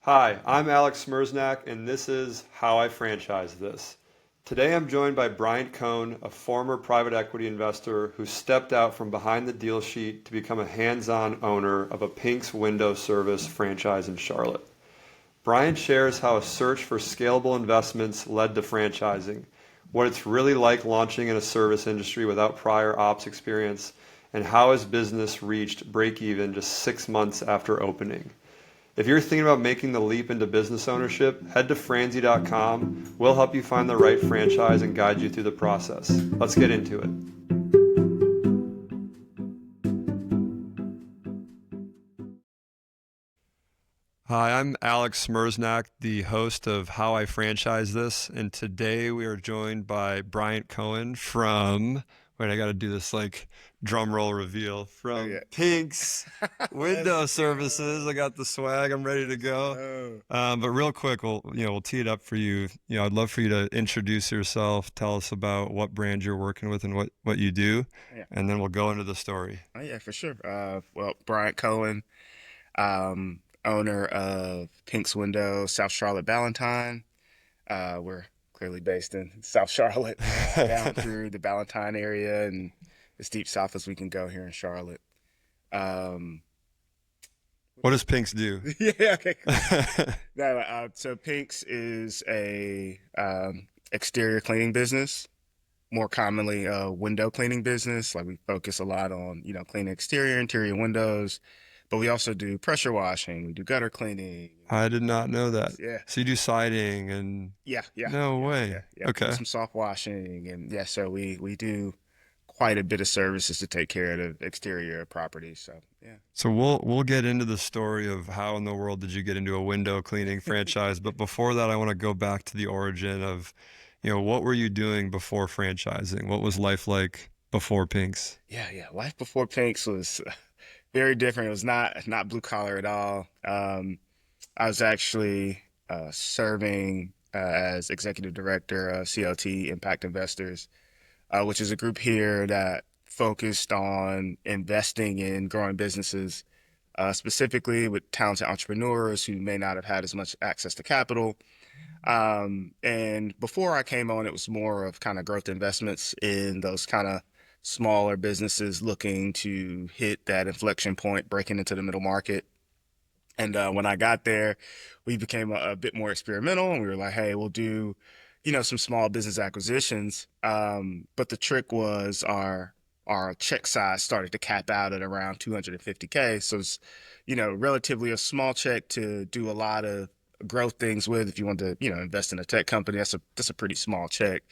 Hi, I'm Alex Smersnak, and this is How I Franchise This. Today I'm joined by Bryant Cohen, a former private equity investor who stepped out from behind the deal sheet to become a hands-on owner of a Pink's window service franchise in Charlotte. Bryant shares how a search for scalable investments led to franchising, what it's really like launching in a service industry without prior ops experience, and how his business reached break even just 6 months after opening. If you're thinking about making the leap into business ownership, head to franzi.com. We'll help you find the right franchise and guide you through the process. Let's get into it. Hi, I'm Alex Smersnak, the host of How I Franchise This, and today we are joined by Bryant Cohen from, wait, I got to do this like drum roll reveal, from Yeah. Pink's Window Services. I got the swag, I'm ready to go. Oh. But real quick, we'll tee it up for you. I'd love for you to introduce yourself, tell us about what brand you're working with and what you do, Yeah. and then we'll go into the story. Oh, yeah, for sure. Well, Bryant Cohen, owner of Pink's Window, South Charlotte, Ballantyne. We're clearly based in South Charlotte, down through the Ballantyne area and as deep south as we can go here in Charlotte. Um, What does Pink's do? yeah, okay, cool. No, so Pink's is a exterior cleaning business, more commonly a window cleaning business. Like we focus a lot on, cleaning exterior, interior windows, but we also do pressure washing. We do gutter cleaning. I did not know that. Yeah, So you do siding and yeah, yeah, no yeah, yeah, way. yeah. We do Okay. some soft washing, and yeah, so we do quite a bit of services to take care of the exterior properties. So yeah. So we'll get into the story of how in the world did you get into a window cleaning franchise, but before that I want to go back to the origin of, what were you doing before franchising? What was life like before Pink's? Yeah, yeah. Life before Pinks was very different. It was not blue collar at all. I was actually serving as executive director of CLT Impact Investors, which is a group here that focused on investing in growing businesses, specifically with talented entrepreneurs who may not have had as much access to capital. And before I came on, it was more of kind of growth investments in those kind of smaller businesses looking to hit that inflection point, breaking into the middle market. And when I got there, we became a bit more experimental, and we were like, "Hey, we'll do, some small business acquisitions." But the trick was our check size started to cap out at around 250K. So it's, relatively a small check to do a lot of growth things with. If you want to, invest in a tech company, that's a pretty small check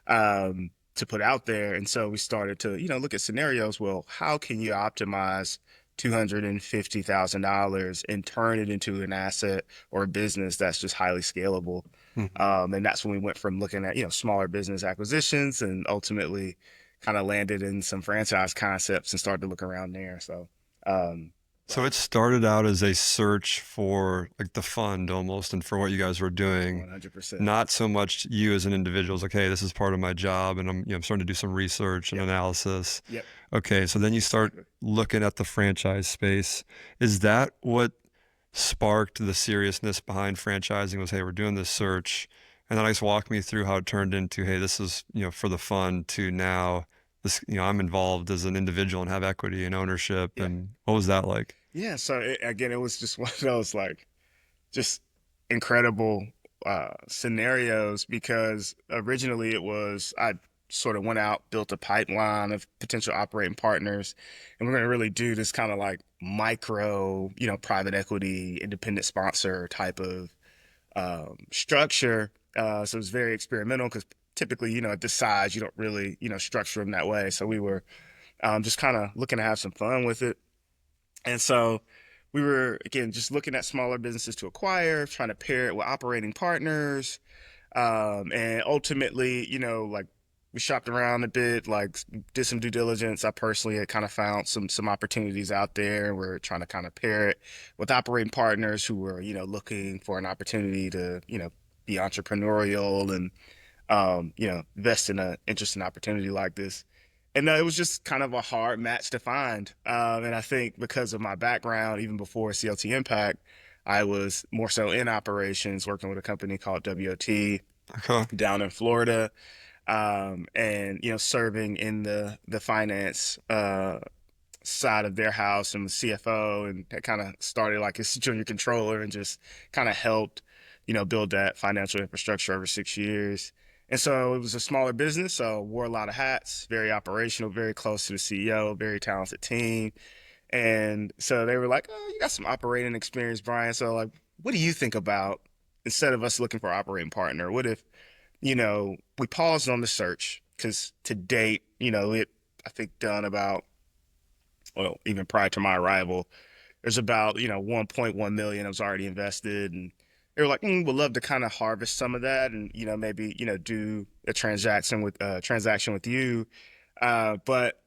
to put out there. And so we started to, look at scenarios. Well, how can you optimize $250,000 and turn it into an asset or a business that's just highly scalable? Mhm. And that's when we went from looking at, smaller business acquisitions and ultimately kind of landed in some franchise concepts and started to look around there. So, um, So it started out as a search for like the fund almost and for what you guys were doing. 100%. Not so much you as an individual. It's like, hey, this is part of my job and I'm starting to do some research and Yep. analysis. Yep. Okay, so then you start Exactly. looking at the franchise space. Is that what sparked the seriousness behind franchising was, hey, we're doing this search. And then I just walk me through how it turned into, hey, this is, for the fun to now this, I'm involved as an individual and have equity and ownership. Yeah. And what was that like? Yeah. So again, it was just one of those like just incredible scenarios because originally it was I sort of went out, built a pipeline of potential operating partners, and we're going to really do this kind of like micro, private equity, independent sponsor type of structure. So it was very experimental because typically, at this size, you don't really, structure them that way. So we were just kind of looking to have some fun with it. And so we were, again, just looking at smaller businesses to acquire, trying to pair it with operating partners. And ultimately, like we shopped around a bit, like did some due diligence. I personally had kind of found some opportunities out there. We're trying to kind of pair it with operating partners who were, looking for an opportunity to, be entrepreneurial and invest in an interesting opportunity like this. And it was just kind of a hard match to find. And I think because of my background, even before CLT Impact, I was more so in operations, working with a company called WOT Okay. down in Florida, and serving in the finance side of their house and the CFO, and that kind of started like as junior controller and just kind of helped, build that financial infrastructure over 6 years. And so it was a smaller business, so wore a lot of hats, very operational, very close to the CEO, very talented team. And so they were like, "Oh, you got some operating experience, Brian. So like, what do you think about instead of us looking for an operating partner? What if, we paused on the search because to date, I think done about, well, even prior to my arrival, there's about, 1.1 million that was already invested. And they were like, we'd love to kind of harvest some of that and, maybe, do a transaction with you. But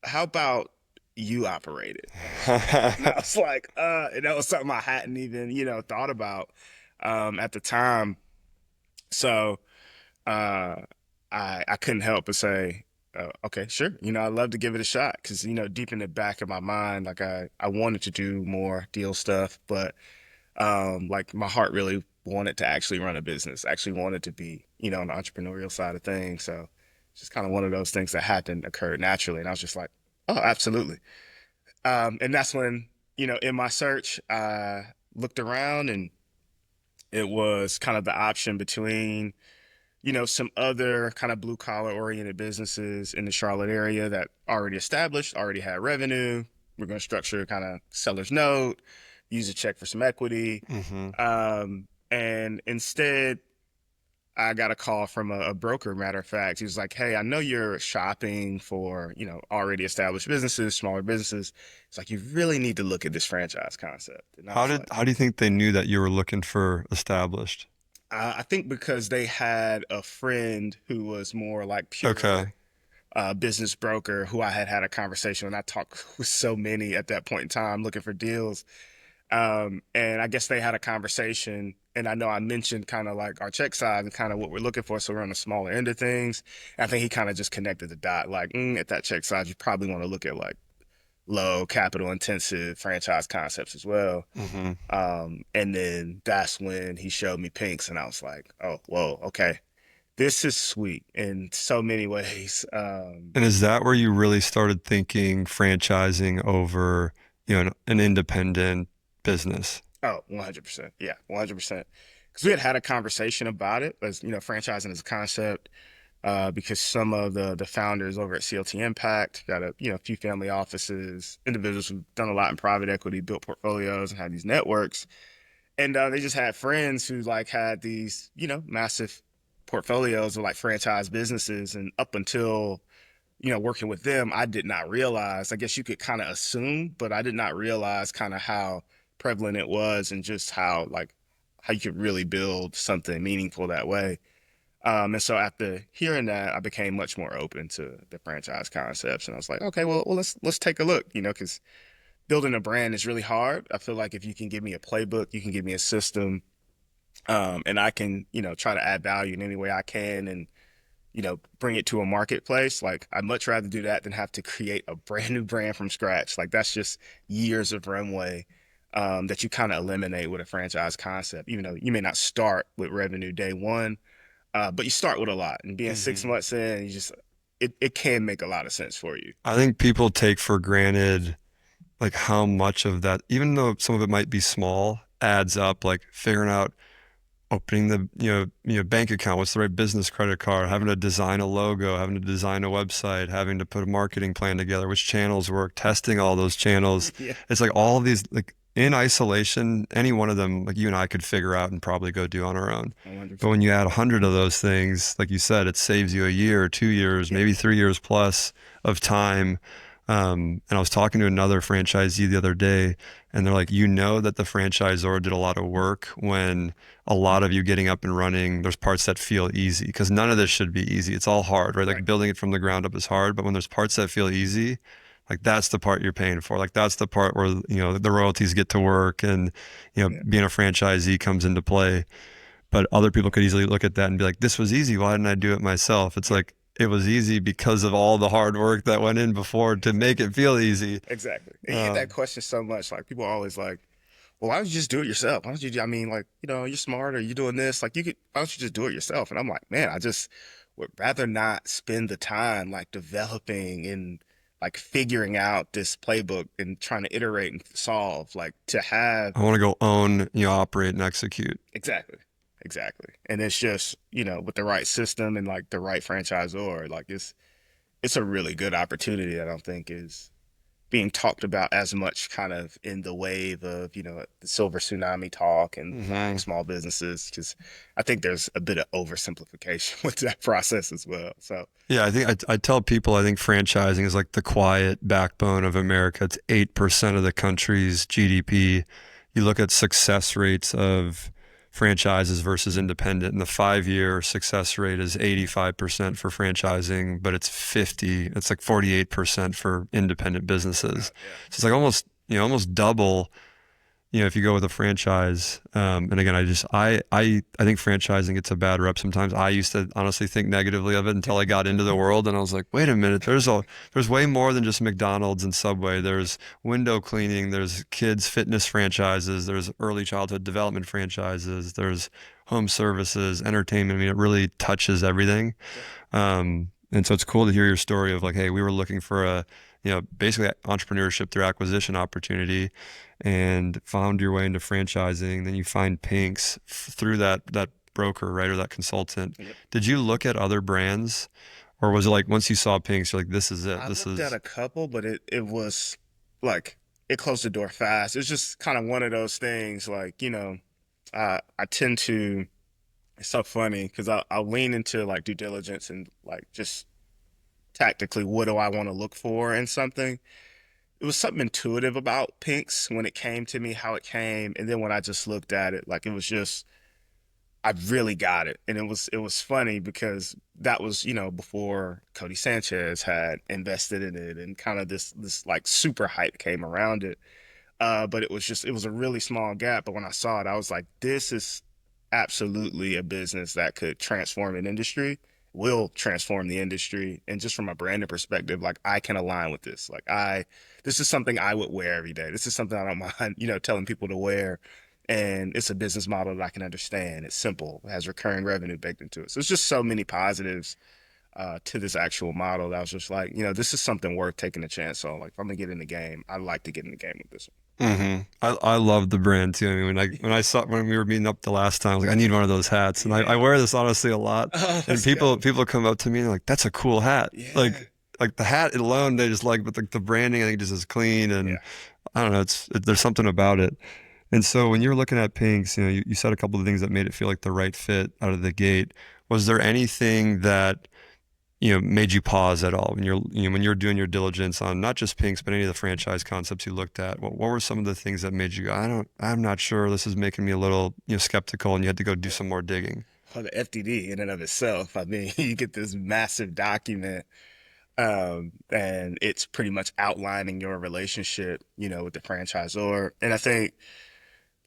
how about you operate it?" And I was like, and that was something I hadn't even, thought about at the time. So uh, I couldn't help but say, okay, sure. I'd love to give it a shot because, deep in the back of my mind, like I wanted to do more deal stuff, but like my heart really wanted to actually run a business, actually wanted to be, on the entrepreneurial side of things. So it's just kind of one of those things that happened, occurred naturally. And I was just like, oh, absolutely. And that's when, in my search, I looked around and it was kind of the option between, some other kind of blue collar oriented businesses in the Charlotte area that already established, already had revenue. We're going to structure kind of seller's note, use a check for some equity. Hmm. And instead, I got a call from a broker, matter of fact. He was like, "Hey, I know you're shopping for, already established businesses, smaller businesses. It's like, you really need to look at this franchise concept." And I was like, How do you think they knew that you were looking for established? I think because they had a friend who was more like pure Okay. business broker who I had a conversation with. And I talked with so many at that point in time looking for deals. And I guess they had a conversation, and I know I mentioned kind of like our check size and kind of what we're looking for. So we're on the smaller end of things. And I think he kind of just connected the dot, like, at that check size, you probably want to look at like low capital intensive franchise concepts as well. Hmm. And then that's when he showed me Pinks, and I was like, oh, whoa, okay, this is sweet in so many ways. And is that where you really started thinking franchising over, an independent business? Oh, 100%. Yeah, 100%. Because we had a conversation about it as, franchising as a concept, because some of the founders over at CLT Impact got a few family offices, individuals who've done a lot in private equity, built portfolios and had these networks. And they just had friends who like had these, massive portfolios of like franchise businesses. And up until, working with them, I did not realize, I guess you could kind of assume, but I did not realize kind of how prevalent it was and just how you could really build something meaningful that way. And so after hearing that, I became much more open to the franchise concepts. And I was like, okay, well, let's take a look, because building a brand is really hard. I feel like if you can give me a playbook, you can give me a system, and I can, try to add value in any way I can and, bring it to a marketplace. Like I'd much rather do that than have to create a brand new brand from scratch. Like that's just years of runway, that you kind of eliminate with a franchise concept, even though you may not start with revenue day one, but you start with a lot. And being six Hmm. months in, it can make a lot of sense for you. I think people take for granted like how much of that, even though some of it might be small, adds up, like figuring out opening the bank account, what's the right business credit card, having to design a logo, having to design a website, having to put a marketing plan together, which channels work, testing all those channels. Yeah, It's like all of these, like in isolation, any one of them, like you and I could figure out and probably go do on our own. But 100%. when you add 100 of those things, like you said, it saves you a year, 2 years, Yeah, maybe 3 years plus of time. And I was talking to another franchisee the other day, and they're like, that the franchisor did a lot of work when a lot of you getting up and running, there's parts that feel easy because none of this should be easy. It's all hard, right? right. Like building it from the ground up is hard, but when there's parts that feel easy, like that's the part you're paying for. Like that's the part where, the royalties get to work and, Yeah, being a franchisee comes into play. But other people could easily look at that and be like, this was easy. Why didn't I do it myself? It's yeah, like, it was easy because of all the hard work that went in before to exactly. make it feel easy. Exactly. And you get that Um, question so much. Like people are always like, well, why don't you just do it yourself? Why don't you, I mean, like, you're smart or you're doing this, like, why don't you just do it yourself? And I'm like, man, I just would rather not spend the time like developing and like figuring out this playbook and trying to iterate and solve, like to have I want to go own, operate and execute. exactly, exactly. And it's just, with the right system and like the right franchisor, like it's a really good opportunity that I don't think is being talked about as much kind of in the wave of, the silver tsunami talk and buying Hmm. small businesses, because I think there's a bit of oversimplification with that process as well. So, Yeah, I think I tell people I think franchising is like the quiet backbone of America. It's 8% of the country's GDP. You look at success rates of franchises versus independent, and the 5-year success rate is 85% for franchising, but it's like 48% for independent businesses. yeah. So it's like almost double, if you go with a franchise. And again, I think franchising gets a bad rep sometimes. I used to honestly think negatively of it until I got into the world, and I was like, wait a minute, there's way more than just McDonald's and Subway. There's window cleaning, there's kids fitness franchises, there's early childhood development franchises, there's home services, entertainment. I mean, it really touches everything. And so it's cool to hear your story of like, hey, we were looking for basically entrepreneurship through acquisition opportunity, and found your way into franchising. Then you find Pink's through that broker, right, or that consultant. Yep. Did you look at other brands, or was it like once you saw Pink's, you're like, this is it. I This looked at is. a couple, but it was like it closed the door fast. It's just kind of one of those things, like, I tend to, it's so funny because I'll lean into like due diligence and like just tactically, what do I want to look for in something? It was something intuitive about Pink's when it came to me, how it came, and then when I just looked at it, like it was just I really got it, and it was funny because that was before Cody Sanchez had invested in it, and kind of this like super hype came around it. But it was a really small gap. But when I saw it, I was like, this is absolutely a business that could transform an industry, will transform the industry. And just from a branding perspective, like I can align with this. This is something I would wear every day. This is something I don't mind, telling people to wear. And it's a business model that I can understand. It's simple. It has recurring revenue baked into it. So it's just so many positives to this actual model that I was just like, this is something worth taking a chance on. Like if I'm gonna get in the game, I'd like to get in the game with this Hmm. I love the brand too. I mean, when we were meeting up the last time, I was like, I need one of those hats, and one. I Yeah. wear this honestly a lot. Oh, And let's go. people come up to me and they're like, that's a cool hat. Yeah. Like the hat alone, they just like, but the branding I think just is clean, and Yeah. I don't know, there's something about it. And so when you're looking at Pinks, you said a couple of things that made it feel like the right fit out of the gate. Was there anything that made you pause at all when you're doing your diligence on not just Pinks, but any of the franchise concepts you looked at? What were some of the things that made you go, I'm not sure, this is making me a little, skeptical, and you had to go do some more digging? Well, the FDD in and of itself, I mean, you get this massive document, and it's pretty much outlining your relationship, with the franchisor. And I think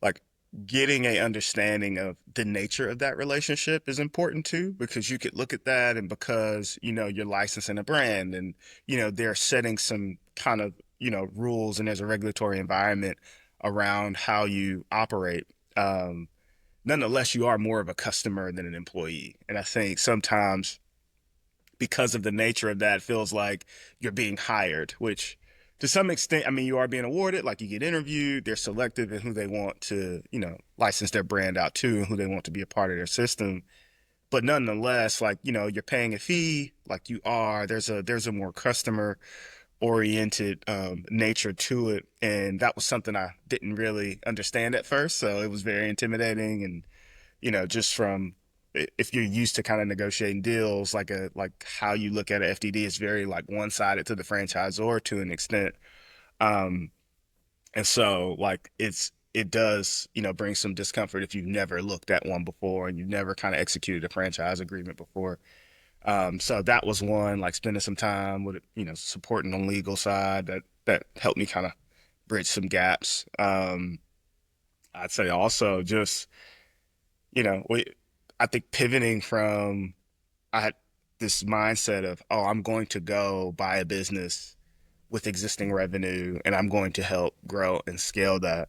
like getting a understanding of the nature of that relationship is important too, because you could look at that and because, you're licensing a brand and, they're setting some kind of, rules and there's a regulatory environment around how you operate. Nonetheless, you are more of a customer than an employee. And I think sometimes because of the nature of that, it feels like you're being hired, which to some extent, I mean, you are being awarded, like you get interviewed, they're selective in who they want to, license their brand out to and who they want to be a part of their system. But nonetheless, like, you're paying a fee, like there's a more customer oriented nature to it. And that was something I didn't really understand at first. So it was very intimidating. And just from if you're used to kind of negotiating deals, like how you look at an FDD is very like one-sided to the franchisor to an extent. Um, and so like it does, bring some discomfort if you've never looked at one before and you've never kind of executed a franchise agreement before. So that was one, like spending some time with, supporting on the legal side that helped me kind of bridge some gaps. I'd say also just I think pivoting from I had this mindset of, oh, I'm going to go buy a business with existing revenue and I'm going to help grow and scale that.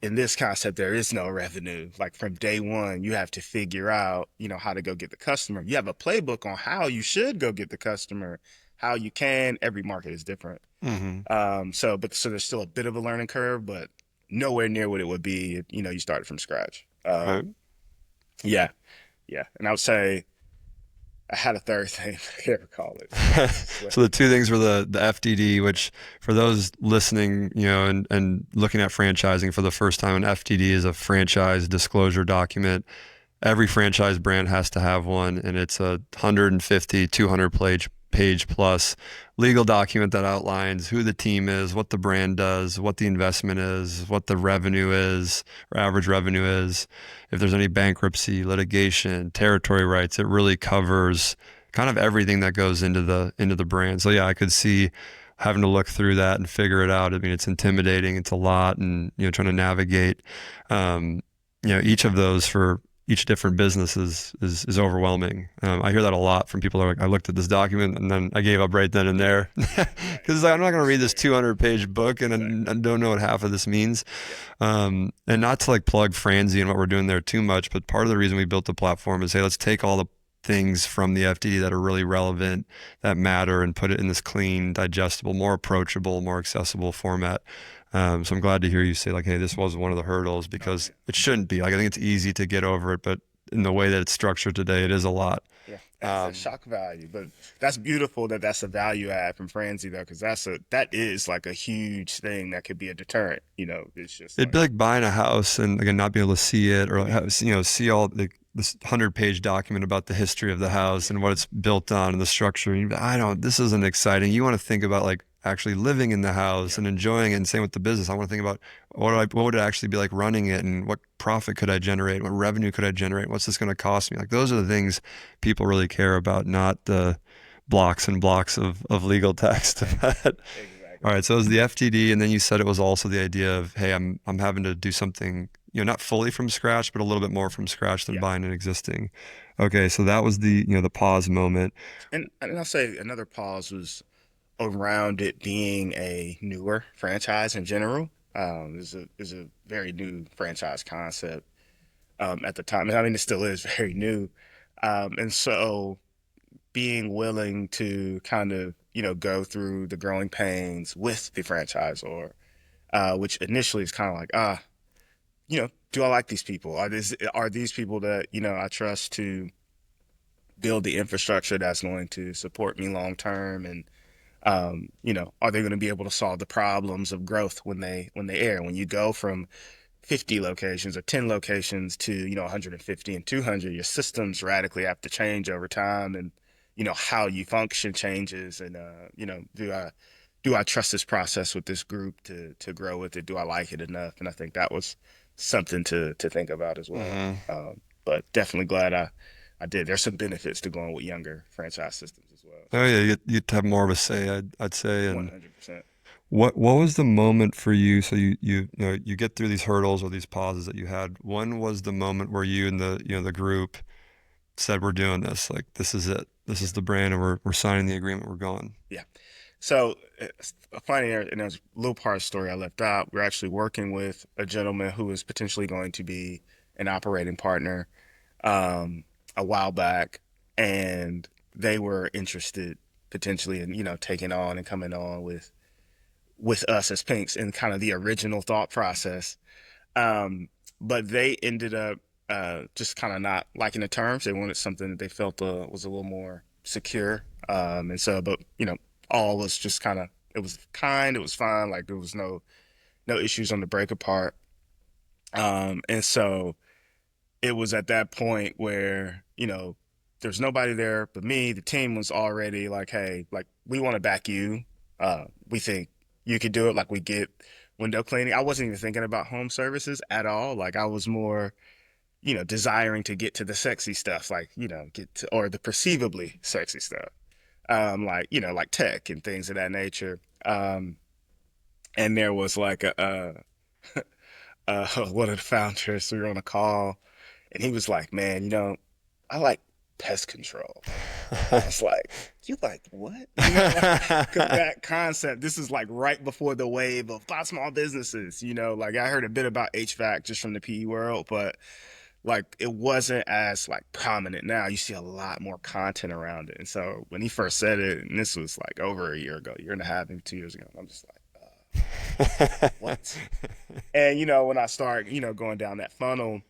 in this concept, there is no revenue. Like from day one, you have to figure out, how to go get the customer. You have a playbook on how you should go get the customer, how you can. Every market is different. Hmm. So there's still a bit of a learning curve, but nowhere near what it would be if, you started from scratch. Right. Yeah, yeah. And I would say I had a third thing, I can't recall it. So So the two things were the FDD, which for those listening, and looking at franchising for the first time, an FDD is a franchise disclosure document. Every franchise brand has to have one, and it's a 150, 200 page plus legal document that outlines who the team is, what the brand does, what the investment is, what the revenue is, or average revenue is, if there's any bankruptcy, litigation, territory rights. It really covers kind of everything that goes into the brand. So yeah, I could see having to look through that and figure it out. I mean, it's intimidating. It's a lot, and trying to navigate, each of those for each different business is overwhelming. I hear that a lot from people who are like, I looked at this document and then I gave up right then and there because I'm not going to read this 200-page book and I don't know what half of this means. yeah, And not to like plug Franzi and what we're doing there too much, but part of the reason we built the platform is, hey, let's take all the things from the FDD that are really relevant, that matter, and put it in this clean, digestible, more approachable, more accessible format. So I'm glad to hear you say like, hey, this was one of the hurdles, oh, because it shouldn't be. Like, I think it's easy to get over it, but in the way that it's structured today, it is a lot. yeah. That's a Um, shock value, but that's beautiful that that's a value add from Franzi though, because that is like a huge thing that could be a deterrent. It's just It'd be like, like buying a house and again not being able to see it, or like see all this 100-page document about the history of the house and what it's built on and the structure. And I don't. This isn't exciting. You want to think about like actually living in the house yeah, and enjoying it. And same with the business. I want to think about what would it actually be like running it, and what profit could I generate, what revenue could I generate, what's this going to cost me. Like those are the things people really care about, not the blocks and blocks of legal text. All exactly. right, so it was the FTD, and then you said it was also the idea of, hey, I'm having to do something, not fully from scratch, but a little bit more from scratch than Yeah. buying an existing. Okay, so that was the pause moment. And I'll say another pause was around it being a newer franchise in general. Is a very new franchise concept at the time. I mean, it still is very new, and so being willing to kind of go through the growing pains with the franchisor, which initially is kind of like do I like these people? Are these people that I trust to build the infrastructure that's going to support me long term, and are they going to be able to solve the problems of growth when they air? When you go from 50 locations or 10 locations to 150 and 200, your systems radically have to change over time, and how you function changes. And do I trust this process with this group to grow with it? Do I like it enough? And I think that was something to think about as well. Hmm. But definitely glad I did. There's some benefits to going with younger franchise systems as well. Oh yeah, you'd have more of a say, I'd say. And 100%. what was the moment for you? So you get through these hurdles or these pauses that you had. When was the moment where you and the group said, we're doing this, like this is it, this is the brand, and we're signing the agreement, we're going? Yeah. So it's funny, and there's a little part of the story I left out. We're actually working with a gentleman who is potentially going to be an operating partner a while back, and they were interested potentially in taking on and coming on with us as Pinks in kind of the original thought process. Um, but they ended up just kind of not liking the terms. They wanted something that they felt was a little more secure. And so, but all was just kind of, it was fine. Like there was no issues on the break apart. And so it was at that point where, there's nobody there but me. The team was already like, hey, like we want to back you. We think you could do it. Like we get window cleaning. I wasn't even thinking about home services at all. Like I was more, desiring to get to the sexy stuff, like, get to, or the perceivably sexy stuff. Like, like tech and things of that nature. And there was like one of the founders, we were on a call, and he was like, man, I like pest control. I was like, you like what? You know, like, because that concept, this is like right before the wave of buy small businesses. You know, like I heard a bit about HVAC just from the PE world, but like it wasn't as like prominent. Now you see a lot more content around it. And so when he first said it, and this was like over a year ago, year and a half, maybe 2 years ago, I'm just like, what? And when I start, going down that funnel,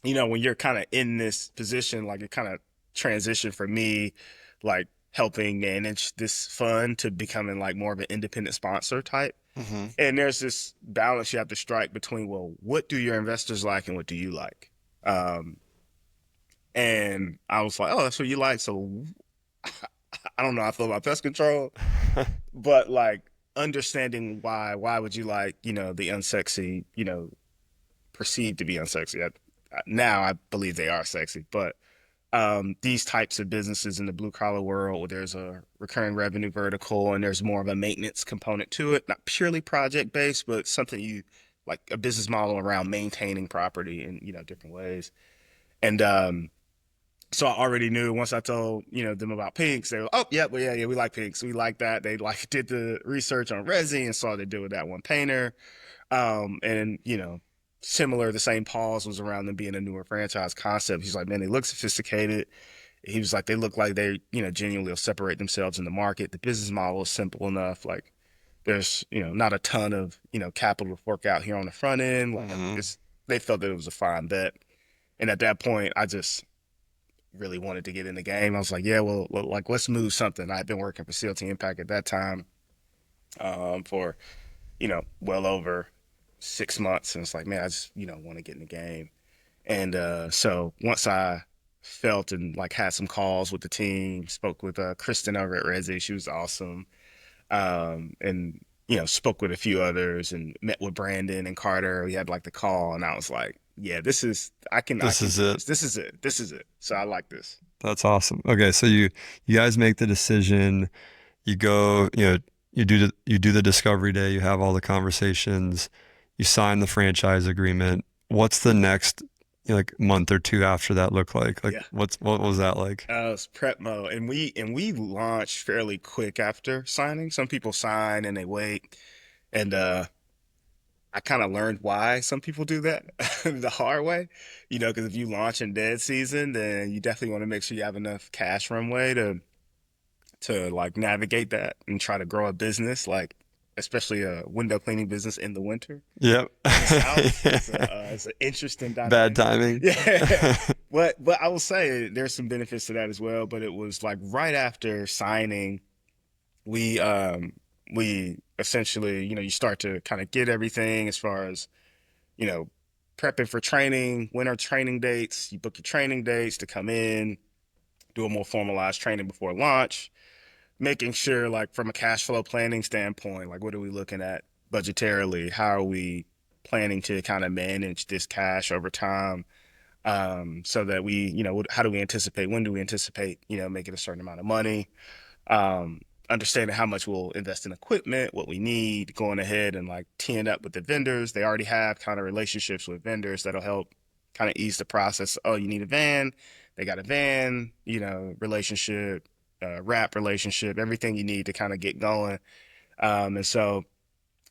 when you're kind of in this position, like it kind of transitioned for me, like helping manage this fund to becoming like more of an independent sponsor type. Hmm. And there's this balance you have to strike between, well, what do your investors like and what do you like? Um, and I was like, oh, that's what you like. So I don't know how I feel about pest control, but like understanding why would you like, the unsexy, perceived to be unsexy. Now I believe they are sexy, but these types of businesses in the blue collar world, where there's a recurring revenue vertical and there's more of a maintenance component to it, not purely project based, but something you like a business model around maintaining property in different ways. And so I already knew once I told them about pinks, they were, oh yeah, well yeah, we like pinks, we like that. They like did the research on Resi and saw they do with that one painter. And similar, the same pause was around them being a newer franchise concept. He's like, man, they look sophisticated. He was like, they look like they, genuinely will separate themselves in the market. The business model is simple enough. Like, there's, not a ton of, capital to fork out here on the front end. Like, Hmm. they felt that it was a fine bet. And at that point, I just really wanted to get in the game. I was like, yeah, well, like, let's move something. I'd been working for CLT Impact at that time, for, well over 6 months. And it's like, man, I just, want to get in the game. And so once I felt and like had some calls with the team, spoke with Kristen over at Resi, she was awesome. And spoke with a few others and met with Brandon and Carter. We had like the call, and I was like, yeah, this is I This can is do it. this. This is it. This is it. So I like this. That's awesome. Okay, so you guys make the decision. You go, you do the discovery day. You have all the conversations. You sign the franchise agreement. What's the next, like month or two after that look like? Like Yeah. what was that like? It's prep mode, and we launched fairly quick after signing. Some people sign and they wait, and I kind of learned why some people do that the hard way, because if you launch in dead season, then you definitely want to make sure you have enough cash runway to like navigate that and try to grow a business, like especially a window cleaning business in the winter Yep. in the South. It's an interesting Bad dynamic. timing. Yeah, but I will say there's some benefits to that as well. But it was like right after signing, we um we essentially, you start to kind of get everything as far as, you know, prepping for training, when are training dates, you book your training dates to come in, do a more formalized training before launch, making sure like from a cash flow planning standpoint, like what are we looking at budgetarily? How are we planning to kind of manage this cash over time? So that we, how do we anticipate, when do we anticipate, making a certain amount of money? um, Understanding how much we'll invest in equipment, what we need, going ahead and like teeing up with the vendors. They already have kind of relationships with vendors that'll help kind of ease the process. Oh, you need a van. They got a van, relationship, wrap relationship, everything you need to kind of get going. And so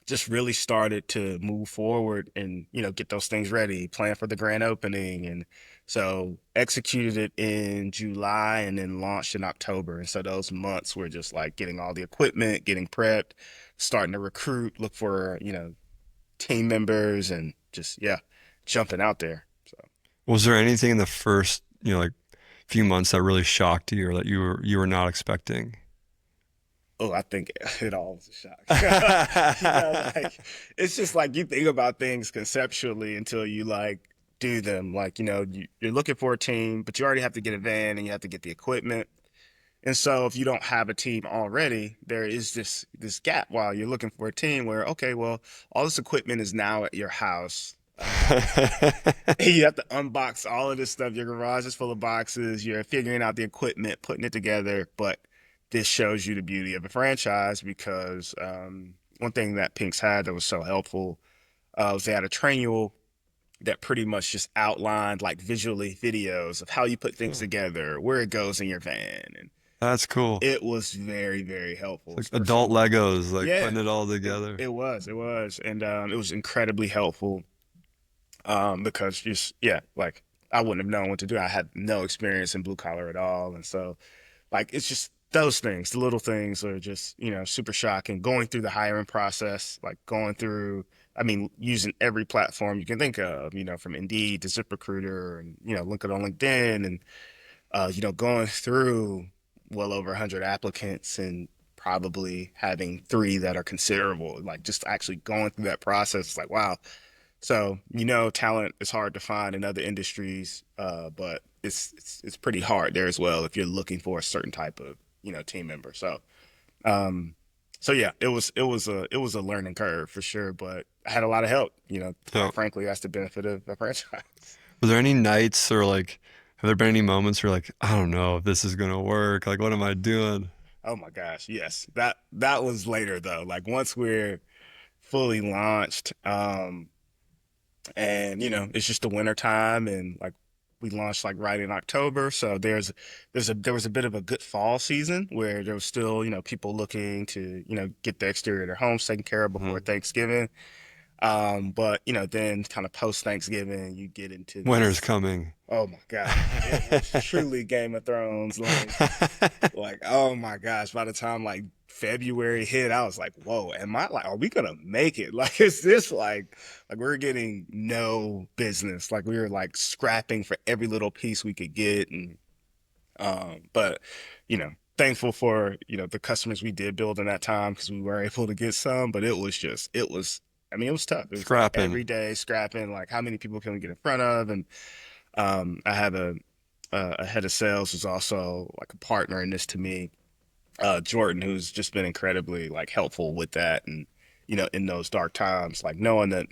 just really started to move forward and get those things ready, plan for the grand opening. And so executed it in July and then launched in October. And so those months were just like getting all the equipment, getting prepped, starting to recruit, look for team members, and just, yeah, jumping out there. So Was there anything in the first, like few months that really shocked you or that you were not expecting? oh, I think it all was a shock. Like it's just like you think about things conceptually until you like do them. Like, you're looking for a team, but you already have to get a van and you have to get the equipment. And so if you don't have a team already, there is this gap while you're looking for a team where, okay, well, all this equipment is now at your house. You have to unbox all of this stuff. Your garage is full of boxes. You're figuring out the equipment, putting it together. But this shows you the beauty of a franchise because one thing that Pink's had that was so helpful was they had a that pretty much just outlined like visually videos of how you put things Oh, together, where it goes in your van, and that's cool. it was very, very It's helpful, like adult especially Legos, like yeah, putting it all it together. it was, and it was incredibly helpful because just yeah, like I wouldn't have known what to do. I had no experience in blue collar at all, and so like it's just those things, the little things are just, super shocking. Going through the hiring process, like going through, I mean, using every platform you can think of, from Indeed to ZipRecruiter and, looking on LinkedIn and, going through well over 100 applicants and probably having three that are considerable, like just actually going through that process, like, wow. So, talent is hard to find in other industries, but it's pretty hard there as well if you're looking for a certain type of, team member. Um, so yeah, it was a learning curve for sure, but I had a lot of help. So, Quite frankly, that's the benefit of a franchise. was there any nights or like, have there been any moments where like, I don't know if this is gonna work? Like, what am I doing? Oh my gosh, yes. That was later though. Like once we're fully launched, and it's just the winter time and like we launched like right in October, so there was a bit of a good fall season where there was still people looking to get the exterior of their homes taken care of before Hmm. Thanksgiving. But then kind of post Thanksgiving you get into Winter's this, coming. oh my gosh, it was truly Game of Thrones, like, oh my gosh, by the time like February hit, I was like, whoa, am I like, are we gonna make it? Like, is this like we're getting no business? Like we were like scrapping for every little piece we could get. And but thankful for, the customers we did build in that time because we were able to get some, but I mean, it was tough. It was like Scrapping. every day scrapping, like how many people can we get in front of? And I had a head of sales who's also like a partner in this to me, Jordan, who's just been incredibly like helpful with that. And, in those dark times, like knowing that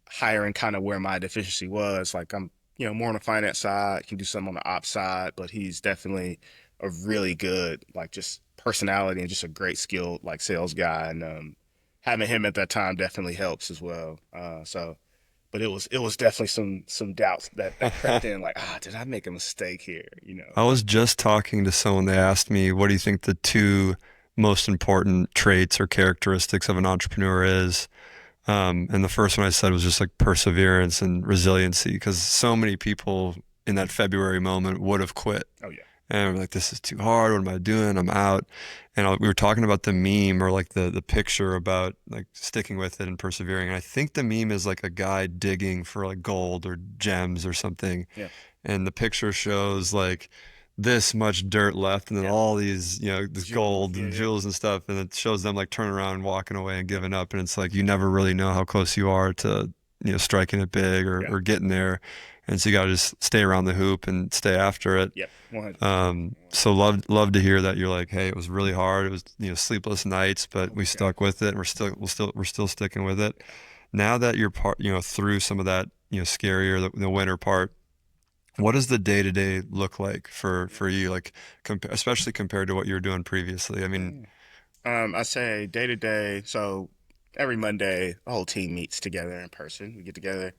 hiring kind of where my deficiency was, like I'm, more on the finance side, can do some on the ops side, but he's definitely a really good, like just personality and just a great skilled like sales guy. And having him at that time definitely helps as well. But it was definitely some doubts that crept in, like, did I make a mistake here? I was just talking to someone. They asked me, what do you think the two most important traits or characteristics of an entrepreneur is? And the first one I said was just like perseverance and resiliency, because so many people in that February moment would have quit. Oh yeah, And we're like, this is too hard. What am I doing? I'm out. And we were talking about the meme or like the picture about like sticking with it and persevering. And I think the meme is like a guy digging for like gold or gems or something. yeah, And the picture shows like this much dirt left and then yeah. all these, this Jules, gold yeah, and yeah, jewels and stuff. And it shows them like turning around and walking away and giving up. And it's like you never really know how close you are to, striking it big yeah, or getting there. And so you got to just stay around the hoop and stay after it. yep, 100%. So love to hear that you're like, hey, it was really hard. It was, sleepless nights, but Oh we my gosh, stuck with it. And we're still sticking with it. Now that you're through some of that, scarier, the winter part, what does the day to day look like for you? Like, especially compared to what you were doing previously. I mean, yeah. I say day to day. So every Monday, the whole team meets together in person. We get together,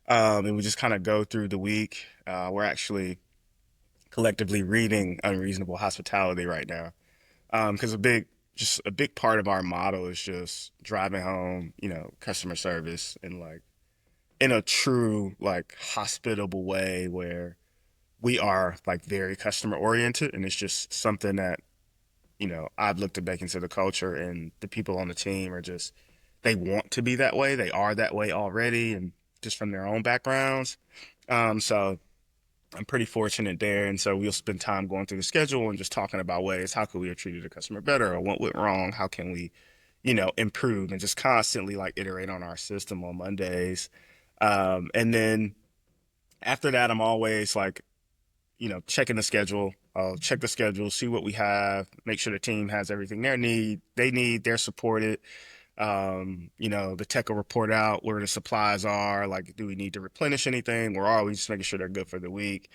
and we just kind of go through the week. We're actually collectively reading Unreasonable Hospitality right now, because just a big part of our model is just driving home, customer service and like in a true like hospitable way where we are like very customer oriented, and it's just something that I've looked to bake into the culture, and the people on the team are just, they want to be that way. They are that way already, and just from their own backgrounds. So I'm pretty fortunate there. And so we'll spend time going through the schedule and just talking about ways, how could we have treated the customer better or what went wrong? How can we, improve and just constantly like iterate on our system on Mondays. And then after that, I'm always like, checking the schedule. I'll check the schedule, see what we have, make sure the team has everything they need, they're supported. The tech will report out where the supplies are, like, do we need to replenish anything? We're always just making sure they're good for the week.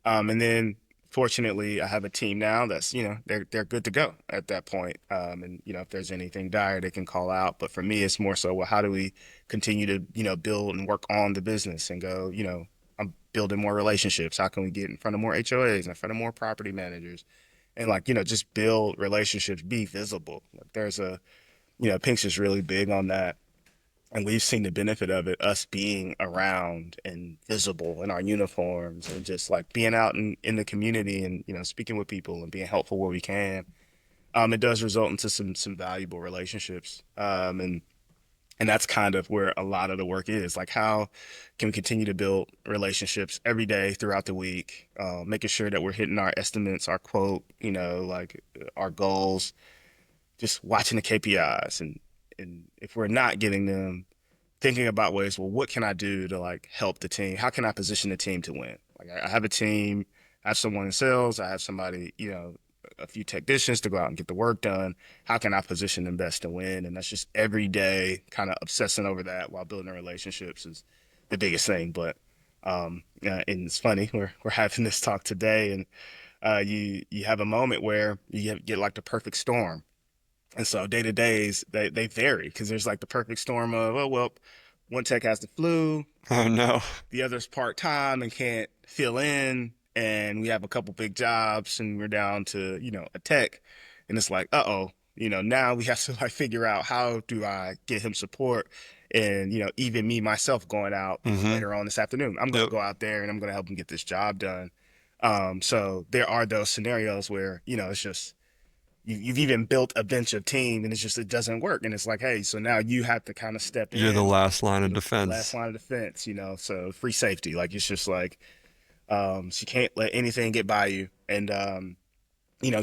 And then Fortunately, I have a team now that's, they're good to go at that point. And if there's anything dire, they can call out. But for me, it's more so, well, how do we continue to, build and work on the business and go, I'm building more relationships. How can we get in front of more HOAs, in front of more property managers, and like, just build relationships, be visible. Like there's Pink's is really big on that. And we've seen the benefit of it, us being around and visible in our uniforms and just like being out in the community and, speaking with people and being helpful where we can. It does result into some valuable relationships. And that's kind of where a lot of the work is. Like, how can we continue to build relationships every day throughout the week, making sure that we're hitting our estimates, our quote, like our goals, just watching the KPIs. And if we're not getting them, thinking about ways, well, what can I do to like help the team? How can I position the team to win? Like I have a team, I have someone in sales, I have somebody, a few technicians to go out and get the work done. How can I position them best to win? And that's just every day kind of obsessing over that while building relationships is the biggest thing. But and it's funny, we're having this talk today, and you have a moment where get like the perfect storm. And so day to days they vary because there's like the perfect storm of, oh well, one tech has the flu, Oh no. the other's part time and can't fill in, and we have a couple big jobs and we're down to, a tech, and it's like, uh-oh, now we have to like figure out how do I get him support. And, even me myself going out Mm-hmm. later on this afternoon, I'm going to Yep. go out there and I'm going to help him get this job done. So there are those scenarios where, it's just you've even built a bench of team and it doesn't work, and it's like, hey, so now you have to kind of step You're the in, last line of last defense. line of defense, so free safety, like it's just like, so you can't let anything get by you. And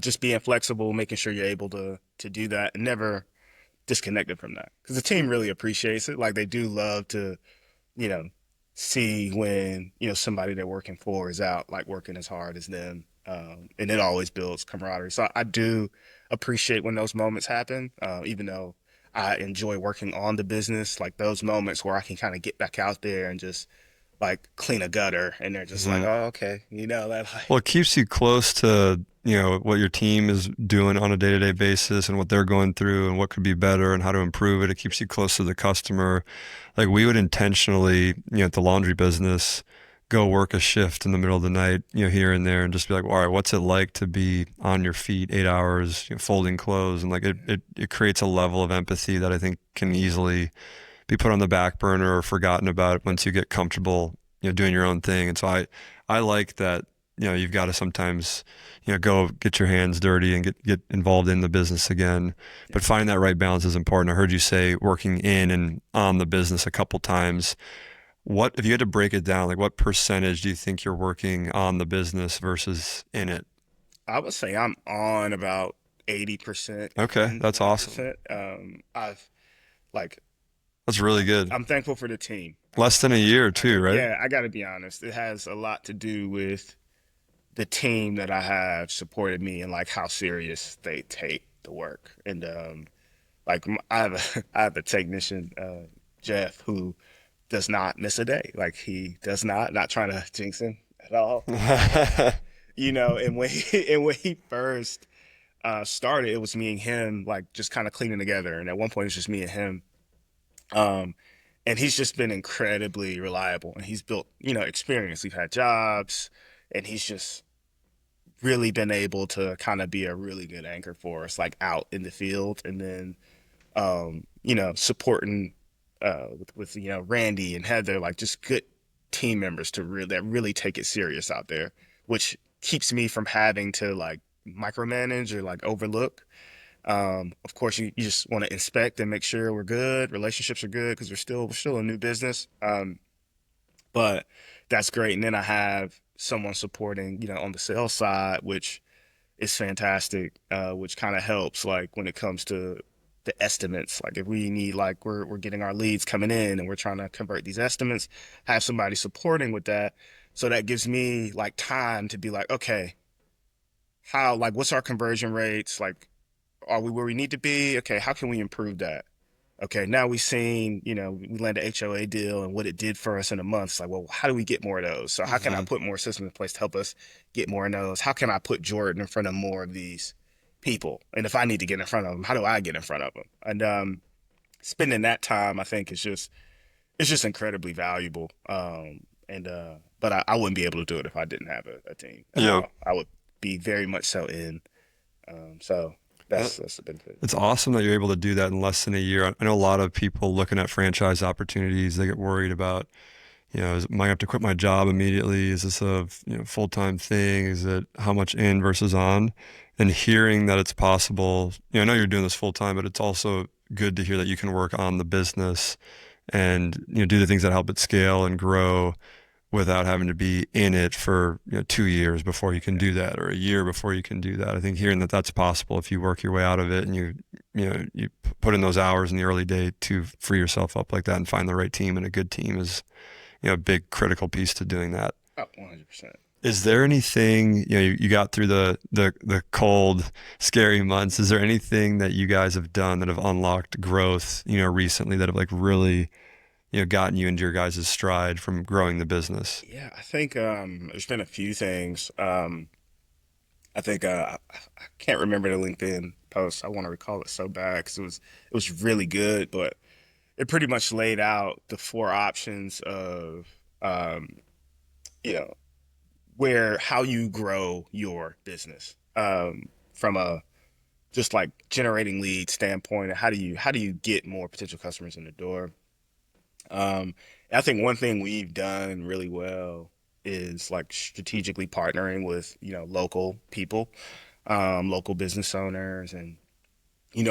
just being flexible, making sure you're able to do that and never disconnected from that, because the team really appreciates it. Like they do love to, you know, see when, somebody they're working for is out, like working as hard as them. And it always builds camaraderie. So I do appreciate when those moments happen, even though I enjoy working on the business, like those moments where I can kind of get back out there and just like clean a gutter and they're just like, Mhm. oh, okay. That Well, like, it keeps you close to, what your team is doing on a day-to-day basis and what they're going through and what could be better and how to improve it. It keeps you close to the customer. Like we would intentionally, at the laundry business, go work a shift in the middle of the night, here and there and just be like, all right, what's it like to be on your feet 8 hours, folding clothes? And like it creates a level of empathy that I think can easily be put on the back burner or forgotten about once you get comfortable, doing your own thing. And so I like that, you've got to sometimes, go get your hands dirty and get involved in the business again. But finding that right balance is important. I heard you say working in and on the business a couple times. What, if you had to break it down, like what percentage do you think you're working on the business versus in it? I would say I'm on about 80% Okay, and that's awesome. 20%. I've like, That's really good. I'm thankful for the team. Less than a year too, right? Yeah, I got to be honest. It has a lot to do with the team that I have supported me and like how serious they take the work. And I have a technician, Jeff, who does not miss a day. Like he does not trying to jinx him at all. And when he first started, it was me and him like just kind of cleaning together. And at one point, it was just me and him. Um, and he's just been incredibly reliable, and he's built, experience. We've had jobs, and he's just really been able to kind of be a really good anchor for us, like out in the field, and then supporting with Randy and Heather, like just good team members that really take it serious out there, which keeps me from having to like micromanage or like overlook. Of course, you just want to inspect and make sure we're good, relationships are good because we're still a new business. But that's great. And then I have someone supporting, on the sales side, which is fantastic, which kind of helps like when it comes to the estimates. Like if we need, like we're getting our leads coming in and we're trying to convert these estimates, have somebody supporting with that. So that gives me like time to be like, okay, how, like, what's our conversion rates? Like, are we where we need to be? Okay, how can we improve that? Okay, now we've seen, we landed a HOA deal and what it did for us in a month. It's like, well, how do we get more of those? So how can I Hmm. put more systems in place to help us get more of those? How can I put Jordan in front of more of these people? And if I need to get in front of them, how do I get in front of them? And spending that time, I think, is just it's just incredibly valuable. And but I wouldn't be able to do it if I didn't have a team at Yeah. all. I would be very much so in. So Uh, that's the benefit. It's awesome that you're able to do that in less than a year. I know a lot of people looking at franchise opportunities, they get worried about, am I gonna have to quit my job immediately? Is this a, full-time thing? Is it how much in versus on? And hearing that it's possible, I know you're doing this full time, but it's also good to hear that you can work on the business and, do the things that help it scale and grow without having to be in it for 2 years before you can do that, or a year before you can do that. I think hearing that that's possible if you work your way out of it and you put in those hours in the early day to free yourself up like that and find the right team, and a good team is a big critical piece to doing that. Oh, 100%. Is there anything, you got through the cold, scary months? Is there anything that you guys have done that have unlocked growth, recently that have like really, gotten you into your guys' stride from growing the business? Yeah, I think there's been a few things. I think I can't remember the LinkedIn post. I want to recall it so bad because it was really good, but it pretty much laid out the four options of um, you know where how you grow your business from a just like generating lead standpoint, and how do you get more potential customers in the door. Um, I think one thing we've done really well is like strategically partnering with, local people, local business owners, and,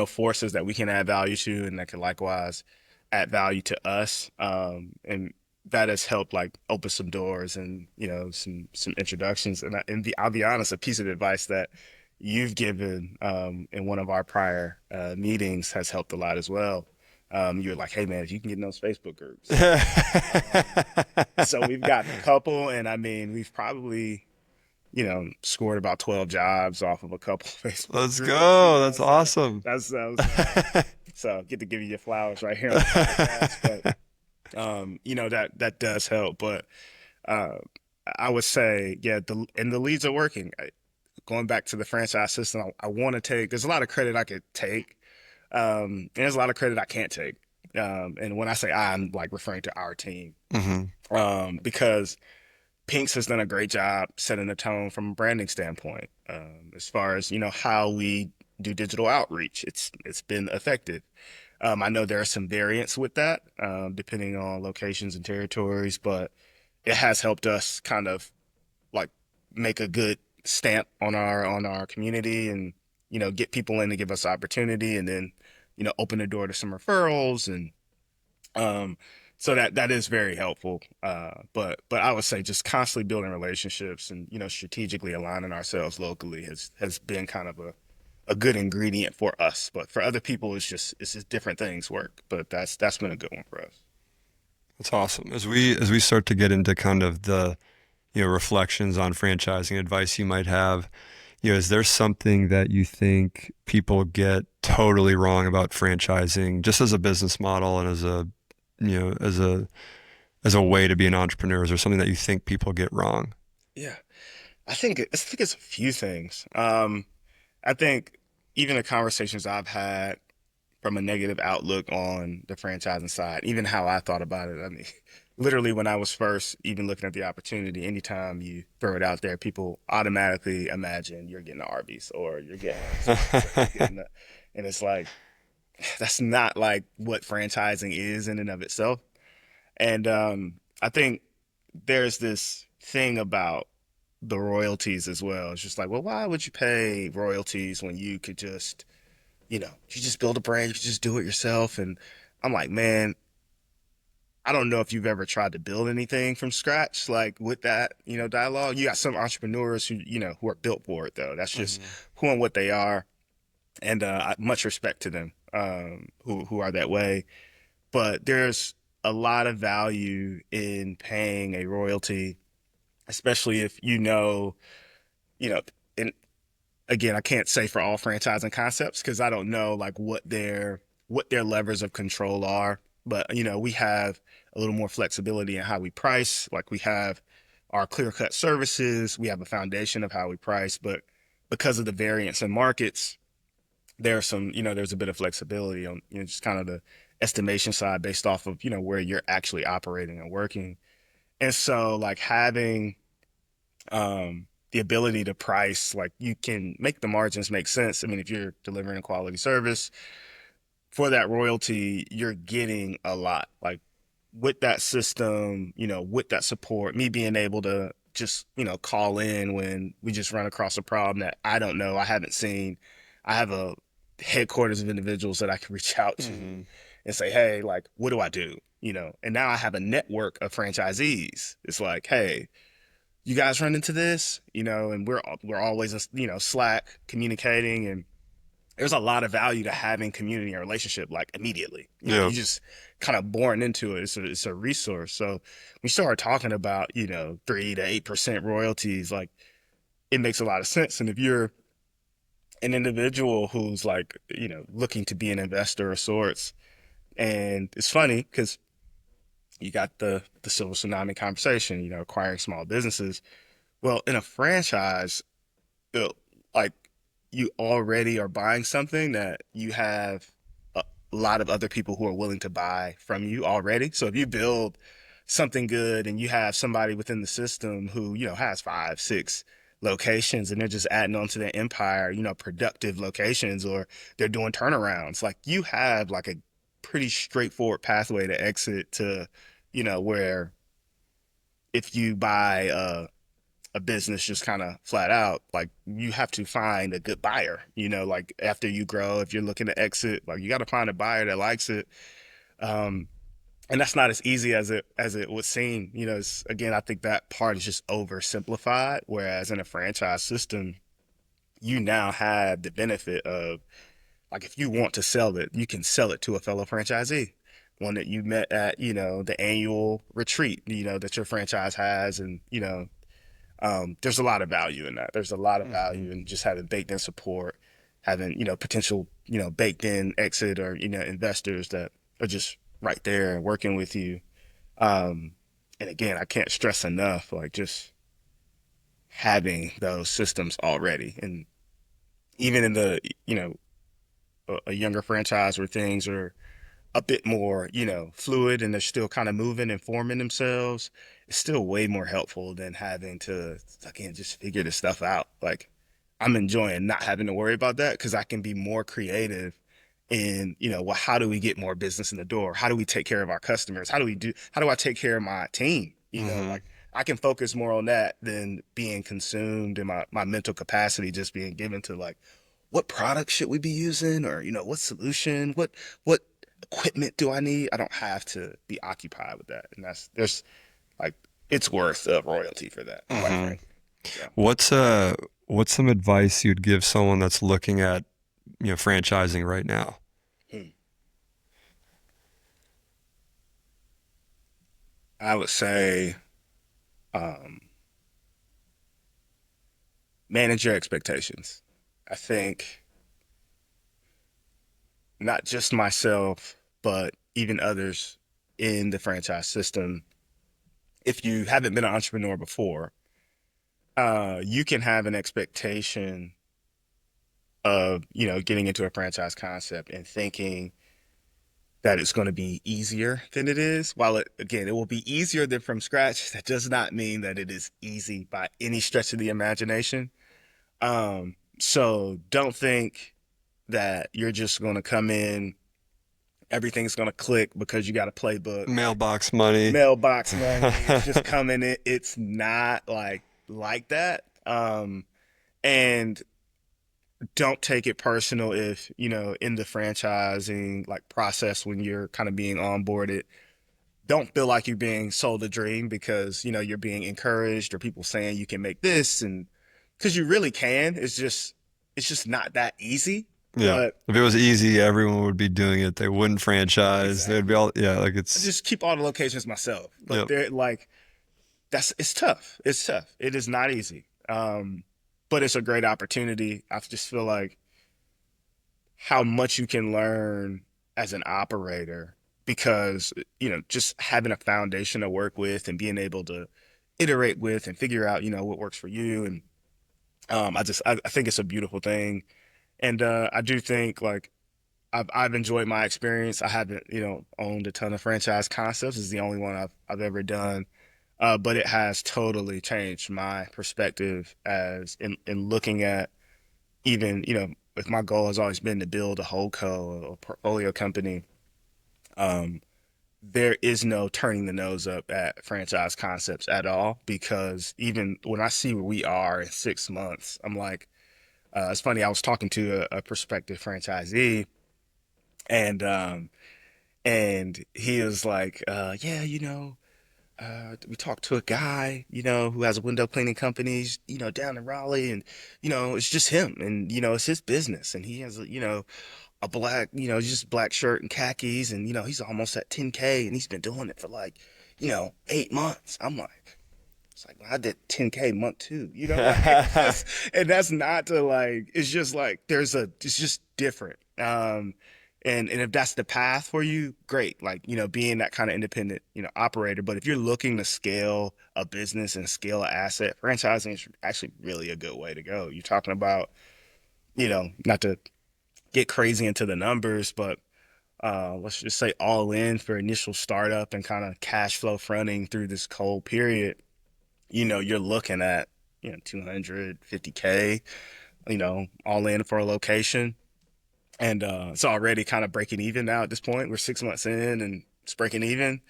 forces that we can add value to and that can likewise add value to us. And that has helped like open some doors and, some introductions. I'll be honest, a piece of advice that you've given in one of our prior meetings has helped a lot as well. You're like, hey man, if you can get in those Facebook groups. So we've gotten a couple, and I mean, we've probably, scored about 12 jobs off of a couple of Facebook Let's groups, go. That's so awesome. so get to give you your flowers right here on the podcast. But that does help. But uh, I would say, yeah, the leads are working. Going back to the franchise system, I want to take. There's a lot of credit I could take, and there's a lot of credit I can't take. And when I say I'm like referring to our team, Hmm. because Pinks has done a great job setting the tone from a branding standpoint. As far as how we do digital outreach, it's been effective. I know there are some variants with that, depending on locations and territories, but it has helped us kind of like make a good stamp on our community, and get people in to give us opportunity, and then open the door to some referrals, and um, so that is very helpful. But I would say just constantly building relationships and strategically aligning ourselves locally has been kind of a good ingredient for us. But for other people, it's just different things work. But that's been a good one for us. That's awesome. As we start to get into kind of the, reflections on franchising, advice you might have, is there something that you think people get totally wrong about franchising, just as a business model and as a, as a way to be an entrepreneur? Is there something that you think people get wrong? Yeah, I think it's a few things. I think even the conversations I've had from a negative outlook on the franchising side, even how I thought about it. I mean, literally when I was first even looking at the opportunity, anytime you throw it out there, people automatically imagine you're getting the Arby's or you're getting or you're getting the, and it's like that's not like what franchising is in and of itself. And I think there's this thing about the royalties as well. It's just like, well, why would you pay royalties when you could just you just build a brand, you just do it yourself. And I'm like, man, I don't know if you've ever tried to build anything from scratch, like with that, dialogue. You got some entrepreneurs who are built for it though. That's just Hmm. who and what they are. And much respect to them, who are that way. But there's a lot of value in paying a royalty, especially if you know, and again, I can't say for all franchising concepts because I don't know like what their what their levers of control are. But, we have a little more flexibility in how we price. Like we have our clear-cut services, we have a foundation of how we price, but because of the variance in markets, there's a bit of flexibility on, just kind of the estimation side based off of, where you're actually operating and working. And so like having the ability to price, like you can make the margins make sense. I mean, if you're delivering a quality service for that royalty, you're getting a lot. Like with that system, with that support, me being able to just, call in when we just run across a problem that I don't know, I haven't seen. I have a headquarters of individuals that I can reach out to Mm-hmm. and say, hey, like, what do I do? And now I have a network of franchisees. It's like, hey, you guys run into this, and we're always, Slack communicating, and there's a lot of value to having community and relationship like immediately. Yeah. You just kind of born into it. It's a resource. So we start talking about, 3 to 8% royalties, like it makes a lot of sense. And if you're an individual who's like, looking to be an investor of sorts, and it's funny because you got the silver tsunami conversation, acquiring small businesses. Well, in a franchise, uh, like you already are buying something that you have a lot of other people who are willing to buy from you already. So if you build something good and you have somebody within the system who, has 5, 6 locations and they're just adding on to their empire, productive locations, or they're doing turnarounds, like you have like a pretty straightforward pathway to exit to, where if you buy a business just kind of flat out, like you have to find a good buyer, like after you grow, if you're looking to exit, like you got to find a buyer that likes it. Um, and that's not as easy as it would seem. Again, I think that part is just oversimplified. Whereas in a franchise system, you now have the benefit of, like, if you want to sell it, you can sell it to a fellow franchisee, one that you met at, the annual retreat, that your franchise has. And, there's a lot of value in that. There's a lot of Mm-hmm. value in just having baked in support, having, potential, baked in exit, or, investors that are just right there and working with you. Um, and again, I can't stress enough, like just having those systems already. And even in the, a younger franchise where things are a bit more, fluid and they're still kind of moving and forming themselves, it's still way more helpful than having to, again, just figure this stuff out. Like, I'm enjoying not having to worry about that because I can be more creative in, well, how do we get more business in the door? How do we take care of our customers? How do I take care of my team? Mm-hmm. Like I can focus more on that than being consumed, and my mental capacity just being given to like, what product should we be using? Or, what solution, what equipment do I need? I don't have to be occupied with that. And there's like, it's worth a royalty for that, quite Mm-hmm. frankly. So, What's some advice you'd give someone that's looking at, franchising right now? hmm. I would say, um, manage your expectations. I think not just myself, but even others in the franchise system, if you haven't been an entrepreneur before, you can have an expectation of, getting into a franchise concept and thinking that it's going to be easier than it is. While again, it will be easier than from scratch, that does not mean that it is easy by any stretch of the imagination. So don't think that you're just going to come in, everything's going to click because you got a playbook, like Mailbox money. mailbox money. It's just coming in. It's not like that. And don't take it personal if, in the franchising like process, when you're kind of being onboarded, don't feel like you're being sold a dream because, you're being encouraged or people saying you can make this, and because you really can. It's just not that easy. Yeah. But If it was easy, everyone would be doing it. They wouldn't franchise. They'd be exactly. all, yeah, like I it's, just keep all the locations myself. But yep. they're like, it's tough. It's tough. It is not easy. But it's a great opportunity. I just feel like how much you can learn as an operator because, just having a foundation to work with and being able to iterate with and figure out, what works for you. And I think it's a beautiful thing. And I do think like I've enjoyed my experience. I haven't, owned a ton of franchise concepts. It's the only one I've ever done. But it has totally changed my perspective as in looking at even, if my goal has always been to build a whole co, a portfolio company, um, there is no turning the nose up at franchise concepts at all because even when I see where we are in 6 months, I'm like, it's funny. I was talking to a prospective franchisee, and he was like, yeah, we talked to a guy, who has a window cleaning company, down in Raleigh, and it's just him, and it's his business, and he has a black, just black shirt and khakis, and he's almost at 10K, and he's been doing it for like, 8 months. I'm like, it's like well, I did 10K month two, and that's not to like, it's just like it's just different. And if that's the path for you, great. Like, being that kind of independent, operator. But if you're looking to scale a business and scale an asset, franchising is actually really a good way to go. You're talking about, not to get crazy into the numbers, but let's just say all in for initial startup and kind of cash flow fronting through this cold period, you're looking at, 250K, all in for a location. And it's already kind of breaking even now at this point. We're 6 months in and it's breaking even.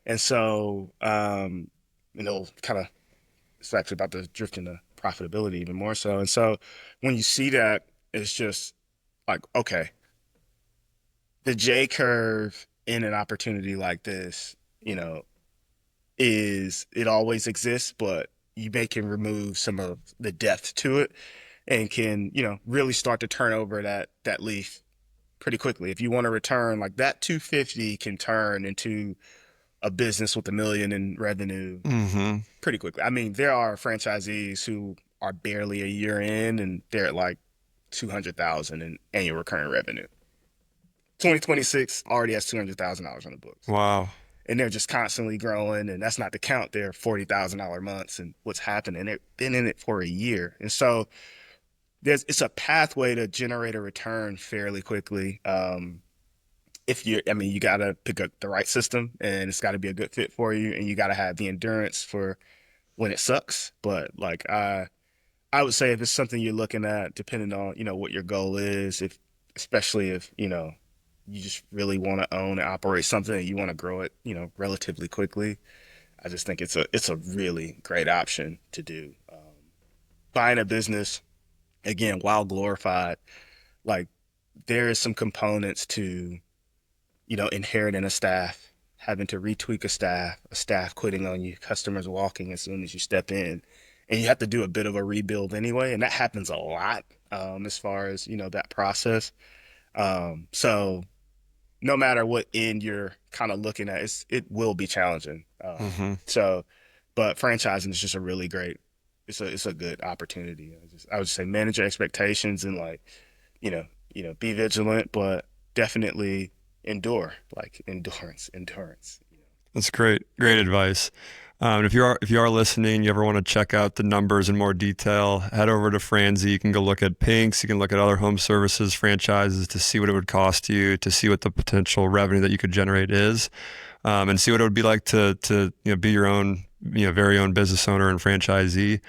And so, kind of, it's actually about to drift into profitability even more so. And so when you see that, it's just like, okay, the J curve in an opportunity like this, it always exists, but can remove some of the depth to it and can, really start to turn over that leaf pretty quickly. If you want to return like that 250 can turn into a business with 1 million in revenue pretty quickly. I mean, there are franchisees who are barely a year in and they're at like 200,000 in annual recurring revenue. 2026 already has $200,000 on the books. Wow. And they're just constantly growing, and that's not to count their $40,000 months and what's happening. They've been in it for a year. And so it's a pathway to generate a return fairly quickly. You got to pick up the right system and it's got to be a good fit for you. And you got to have the endurance for when it sucks. But like, I would say if it's something you're looking at, depending on, what your goal is, especially if, you just really want to own and operate something and you want to grow it, relatively quickly. I just think it's a really great option to do. Buying a business, again, while glorified, like there is some components to, inheriting a staff, having to retweak a staff quitting on you, customers walking as soon as you step in, and you have to do a bit of a rebuild anyway, and that happens a lot as far as that process. So no matter what end you're kind of looking at, it will be challenging. So, but franchising is just a really great. It's a good opportunity. I would say manage your expectations and like, be vigilant, but definitely endure, like endurance. That's great. Great advice. And if you are listening, you ever want to check out the numbers in more detail, head over to Franzi. You can go look at Pink's. You can look at other home services franchises to see what it would cost you, to see what the potential revenue that you could generate is, and see what it would be like to be your own very own business owner and franchisee.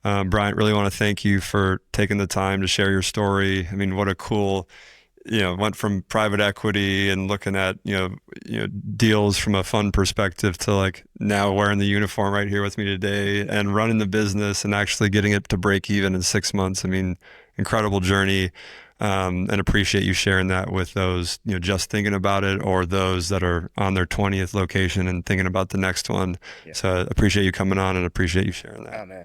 Bryant, really want to thank you for taking the time to share your story. I mean, what a cool went from private equity and looking at, deals from a fun perspective to like now wearing the uniform right here with me today and running the business and actually getting it to break even in 6 months. I mean, incredible journey. And appreciate you sharing that with those, just thinking about it or those that are on their 20th location and thinking about the next one. Yeah. So appreciate you coming on and appreciate you sharing that. Oh man,